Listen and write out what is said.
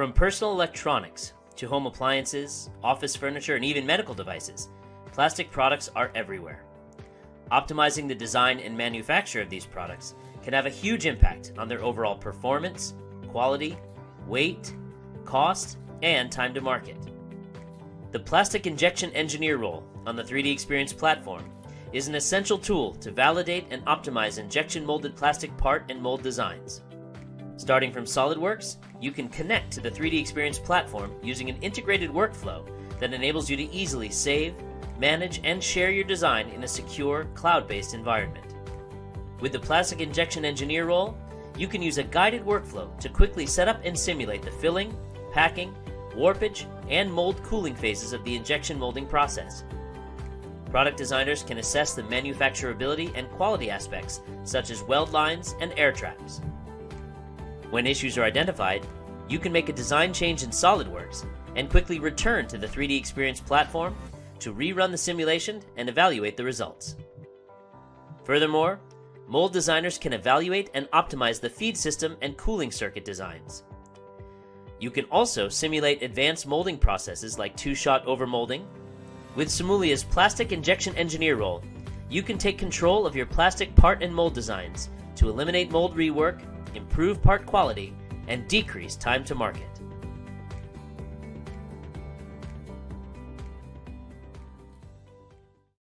From personal electronics to home appliances, office furniture, and even medical devices, plastic products are everywhere. Optimizing the design and manufacture of these products can have a huge impact on their overall performance, quality, weight, cost, and time to market. The Plastic Injection Engineer role on the 3DEXPERIENCE platform is an essential tool to validate and optimize injection molded plastic part and mold designs. Starting from SolidWorks, you can connect to the 3DEXPERIENCE platform using an integrated workflow that enables you to easily save, manage, and share your design in a secure, cloud-based environment. With the Plastic Injection Engineer role, you can use a guided workflow to quickly set up and simulate the filling, packing, warpage, and mold cooling phases of the injection molding process. Product designers can assess the manufacturability and quality aspects such as weld lines and air traps. When issues are identified, you can make a design change in SolidWorks and quickly return to the 3DEXPERIENCE platform to rerun the simulation and evaluate the results. Furthermore, mold designers can evaluate and optimize the feed system and cooling circuit designs. You can also simulate advanced molding processes like two-shot overmolding. With Simulia's Plastic Injection Engineer role, you can take control of your plastic part and mold designs to eliminate mold rework, improve part quality, and decrease time to market.